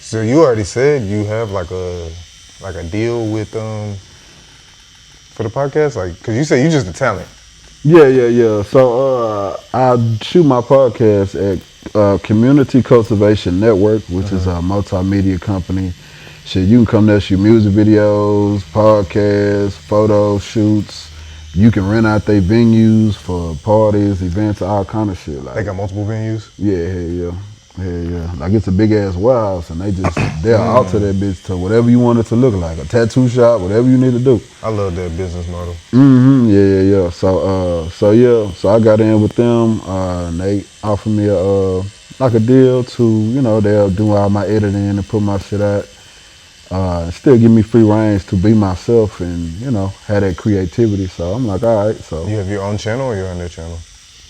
So you already said you have like a deal with for the podcast, like because you say you just a talent. Yeah. So I shoot my podcast at Community Cultivation Network, which is a multimedia company. Shit, you can come there, shoot music videos, podcasts, photo shoots. You can rent out their venues for parties, events, all kind of shit. They Like, got multiple venues. hell yeah. Like it's a big ass warehouse, and they'll alter that bitch to whatever you want it to look like. A tattoo shop, whatever you need to do. I love that business model. Yeah. So I got in with them. And they offered me a deal to, they'll do all my editing and put my shit out. And still give me free range to be myself and, have that creativity. So I'm like, all right. So You have your own channel or you're on their channel?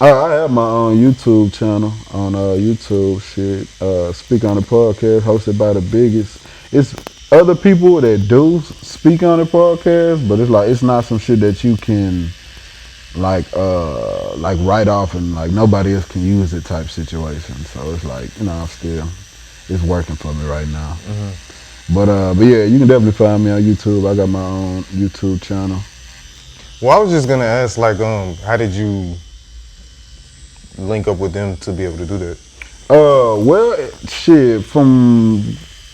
I have my own YouTube channel on YouTube. Shit, speak on the podcast hosted by the biggest. It's other people that do speak on the podcast, but it's not some shit that you can like write off and like nobody else can use it type situation. So it's like it's working for me right now. But yeah, you can definitely find me on YouTube. I got my own YouTube channel. Well, I was just gonna ask, like, how did you link up with them to be able to do that? Well, shit, from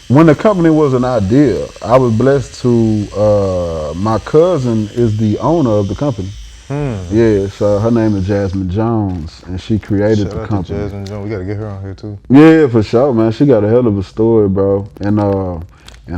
when the company was an idea, I was blessed to, my cousin is the owner of the company. Yeah, so her name is Jasmine Jones, and she created Shout the out company. to Jasmine Jones. We gotta get her on here too. Yeah, for sure, man. She got a hell of a story, bro. And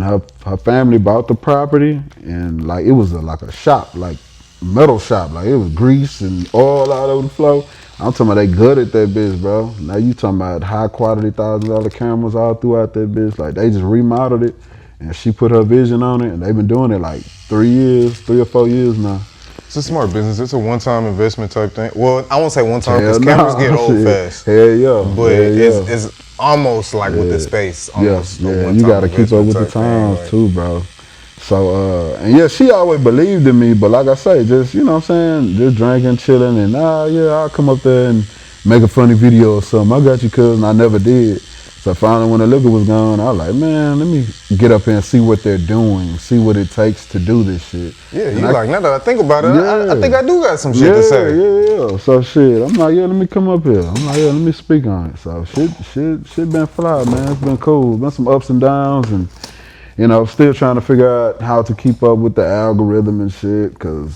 her family bought the property, and like it was like a shop, like metal shop, like it was grease and oil all over the floor. I'm talking about they gutted that bitch, bro. Now you talking about high quality $1,000 cameras all throughout that bitch. Like they just remodeled it, and she put her vision on it, and they've been doing it like 3 or 4 years now. It's a smart business. It's a one-time investment type thing. Well, I won't say one-time because cameras get old fast. Hell yeah. But it's almost like with the space. Almost yeah. You gotta keep up with the times too, bro. So and yeah, she always believed in me, but like I say, just what I'm saying, just drinking, chilling, and I'll come up there and make a funny video or something. I got you, cousin. I never did. So finally, when the liquor was gone, I was like, man, let me get up here and see what they're doing, see what it takes to do this shit. Yeah, now that I think about it, I think I do got some shit to say. Yeah. So shit, I'm like, let me come up here. I'm like, let me speak on it. So shit been fly, man. It's been cool. Been some ups and downs, and still trying to figure out how to keep up with the algorithm and shit, because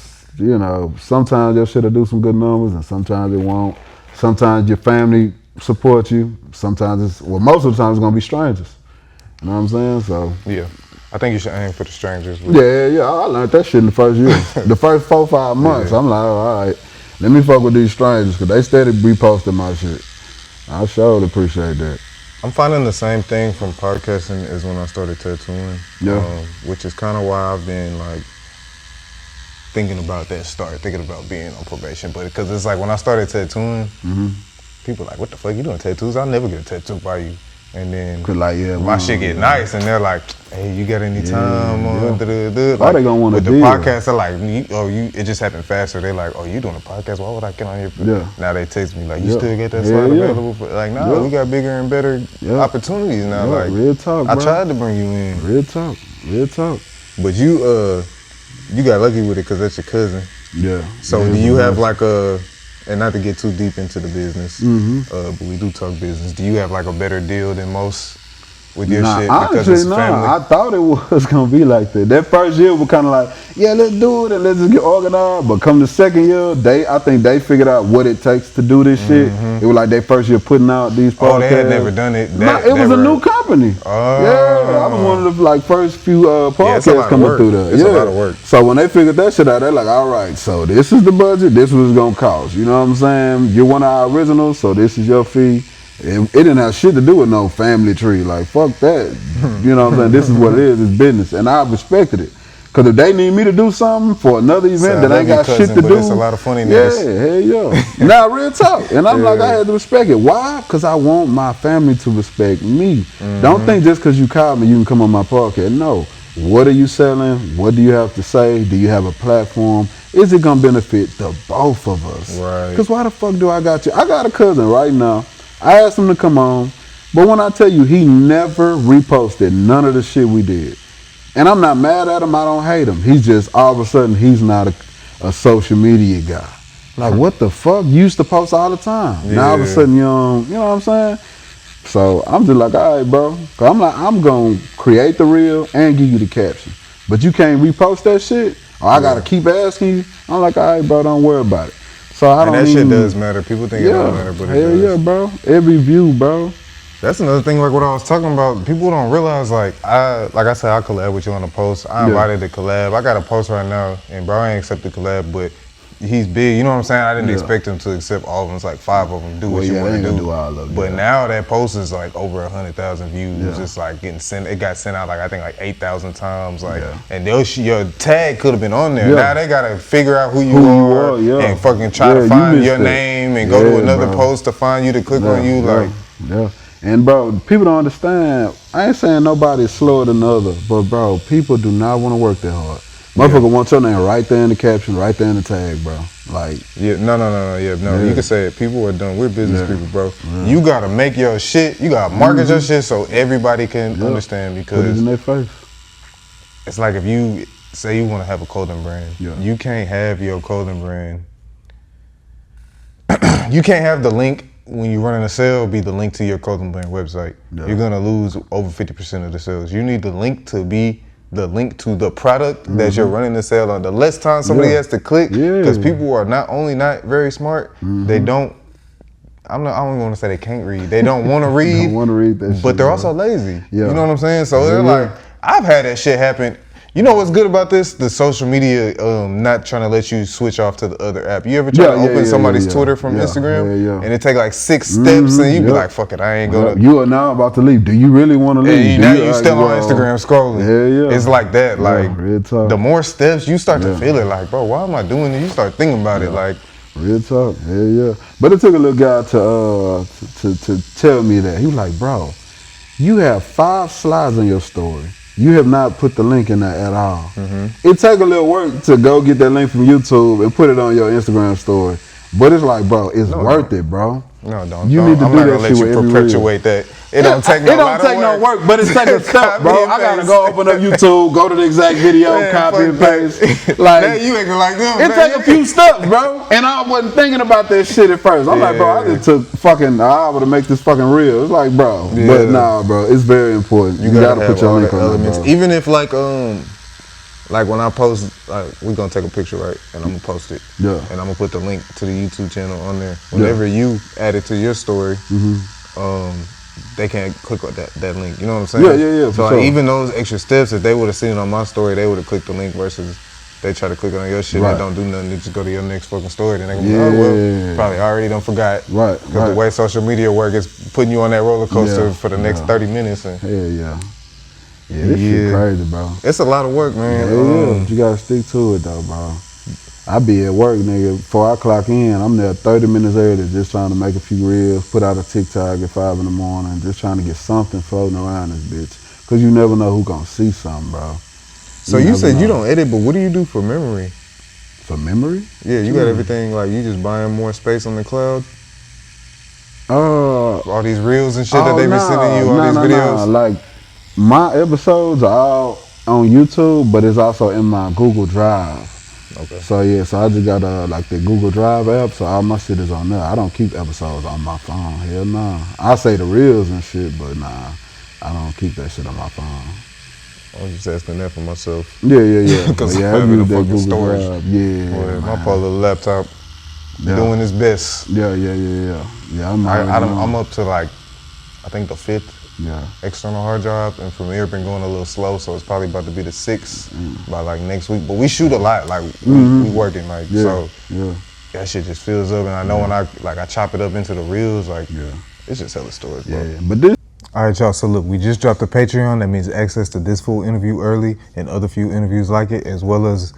sometimes your shit'll do some good numbers, and sometimes it won't. Sometimes your family support you. Sometimes most of the time it's gonna be strangers. You know what I'm saying? So yeah, I think you should aim for the strangers. Yeah. I learned that shit in the first year. The first 4 or 5 months, I'm like, all right, let me fuck with these strangers because they steady reposting my shit. I sure appreciate that. I'm finding the same thing from podcasting as when I started tattooing. Yeah. Which is kind of why I've been like thinking about being on probation. But because it's like when I started tattooing, people are like, what the fuck you doing tattoos? I'll never get a tattoo by you. And then my shit get nice, and they're like, hey, you got any time on Like, why they gonna want to do? But the podcast, they're like, it just happened faster. They're like, oh, you doing a podcast? Why would I get on here? Yeah. Now they text me like, you still get that slot available? For, like, nah, we got bigger and better opportunities now. Like, real talk, bro. I tried to bring you in. Real talk. But you got lucky with it because that's your cousin. Yeah. So do you have like and not to get too deep into the business, but we do talk business. Do you have like a better deal than most with your shit? Honestly, because it's family? I thought it was gonna be like that. That first year was kind of like, yeah, let's do it and let's just get organized. But come the second year, I think they figured out what it takes to do this shit. It was like their first year putting out these podcasts. Oh, they had never done it. It was a new company. Yeah, I was one of the like first few podcasts coming through there. It's a lot of work. So when they figured that shit out, they're like, all right, so this is the budget. This was gonna cost. You know what I'm saying? You're one of our originals, so this is your fee. It didn't have shit to do with no family tree. Like, fuck that. You know what I'm saying? This is what it is. It's business. And I respected it. Because if they need me to do something for another event that ain't got shit to do. It's a lot of funniness. Yeah, hell yeah. Now, real talk. And I'm like, I had to respect it. Why? Because I want my family to respect me. Don't think just because you called me, you can come on my podcast. No. What are you selling? What do you have to say? Do you have a platform? Is it going to benefit the both of us? Right. Because why the fuck do I got you? I got a cousin right now. I asked him to come on, But when I tell you, he never reposted none of the shit we did. And I'm not mad at him. I don't hate him. He's just, all of a sudden, he's not a social media guy. Like, what the fuck? You used to post all the time. Yeah. Now all of a sudden, you know what I'm saying? So I'm just like, all right, bro. Cause I'm going to create the reel and give you the caption. But you can't repost that shit? Or I got to keep asking you? I'm like, all right, bro, don't worry about it. So I don't and that shit does matter. People think it don't matter, but it does. Yeah, bro. Every view, bro. That's another thing, like what I was talking about. People don't realize, like I said, I collab with you on a post. I invited to collab. I got a post right now, and bro, I ain't accepted collab, but he's big. You know what I'm saying? I didn't expect him to accept all of them. It's like 5 of them. Do what you want to do. All of them, but now that post is like over 100,000 views. Just like getting sent. It got sent out like I think like 8,000 times. Like, and your tag could have been on there. Now they gotta figure out who you are and fucking try to find your name and go to another post to find you to click on you. Like, And bro, people don't understand. I ain't saying nobody's slower than the other, but bro, people do not want to work that hard. Motherfucker want your name right there in the caption, right there in the tag, bro. Like, no. You can say it. People are done. We're business people, bro. You gotta make your shit. You gotta market your shit so everybody can understand. Because put it in their face. It's like if you say you want to have a clothing brand, you can't have your clothing brand. You can't have the link when you're running a sale be the link to your clothing brand website. You're gonna lose over 50% of the sales. You need the link to be the link to the product that you're running the sale on. The less time somebody has to click, because people are not only not very smart, they don't. I don't want to say they can't read. They don't want to read. They don't want to read that shit, but they're also lazy. Yeah. You know what I'm saying? So they're like, I've had that shit happen. You know what's good about this? The social media not trying to let you switch off to the other app. You ever try to open somebody's Twitter from Instagram and it take like 6 steps and you be like, fuck it, I ain't gonna. You are now about to leave. Do you really want to leave? And now you still on Instagram scrolling. It's like that. Like real talk. The more steps you start to feel it, like, bro, why am I doing this? You start thinking about it, like. Real talk. But it took a little guy to tell me that. He was like, bro, you have 5 slides on your story. You have not put the link in there at all. It take a little work to go get that link from YouTube and put it on your Instagram story. But it's like, bro, it's worth it, bro. No, don't. You need to I'm do not that gonna let shit you with every perpetuate that. It don't take no work, but it take a step, bro. I gotta go open up YouTube, go to the exact video, copy and paste. Like, now you acting like them. It take a few steps, bro. And I wasn't thinking about that shit at first. I'm like, bro, I just took fucking an hour to make this fucking real. It's like, bro, but nah, bro, it's very important. You gotta put your link on that, bro. Even if like when I post, like we're gonna take a picture, right? And I'm gonna post it. And I'm gonna put the link to the YouTube channel on there. Whenever you add it to your story, they can't click on that link. You know what I'm saying? Yeah. So like, even those extra steps, if they would have seen it on my story, they would have clicked the link versus they try to click on your shit and don't do nothing. They just go to your next fucking story. Then they go, oh well, probably already done forgot. Because the way social media work is putting you on that roller coaster for the next 30 minutes. And this shit crazy, bro. It's a lot of work, man. But you gotta stick to it though, bro. I be at work, nigga, before I clock in, I'm there 30 minutes early just trying to make a few reels, put out a TikTok at 5 in the morning, just trying to get something floating around this bitch. Cause you never know who gonna see something, bro. So you said you don't edit, but what do you do for memory? For memory? Yeah, you got everything, like you just buying more space on the cloud? All these reels and shit that they be sending you, all these videos? Like, my episodes are all on YouTube, but it's also in my Google Drive. Okay. So so I just got like the Google Drive app, so all my shit is on there. I don't keep episodes on my phone. Hell no. I say the reels and shit, but nah, I don't keep that shit on my phone. I was just asking that for myself. Yeah. Because I I'm in a use that fucking Google storage. Drive. Yeah. My poor little laptop doing its best. Yeah. I'm up to like, I think the 5th. Yeah. External hard drive, and from here been going a little slow, so it's probably about to be the 6th by like next week. But we shoot a lot, like we working, like so. That shit just fills up, and I know when I chop it up into the reels, like it's just hella storage, bro. But this. All right, y'all. So look, we just dropped the Patreon. That means access to this full interview early and other few interviews like it, as well as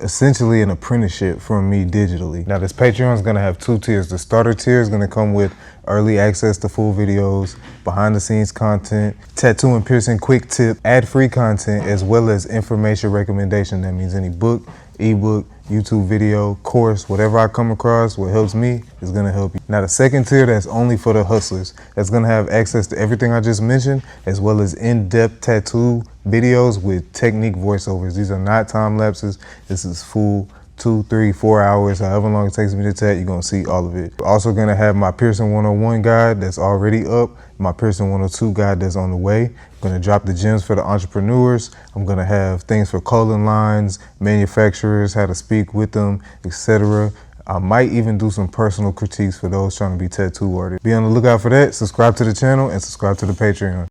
essentially an apprenticeship from me digitally. Now this Patreon is gonna have 2 tiers. The starter tier is gonna come with early access to full videos, behind the scenes content, tattoo and piercing quick tip, ad-free content, as well as information recommendation. That means any book, ebook, YouTube video, course, whatever I come across, what helps me is gonna help you. Now the second tier, that's only for the hustlers. That's gonna have access to everything I just mentioned, as well as in-depth tattoo videos with technique voiceovers. These are not time lapses. This is full 2, 3, 4 hours, however long it takes me to tat, you're gonna see all of it. We're also gonna have my Piercing 101 guide that's already up, my Piercing 102 guide that's on the way. I'm gonna drop the gems for the entrepreneurs. I'm gonna have things for clothing lines, manufacturers, how to speak with them, etc. I might even do some personal critiques for those trying to be tattoo artists. Be on the lookout for that. Subscribe to the channel and subscribe to the Patreon.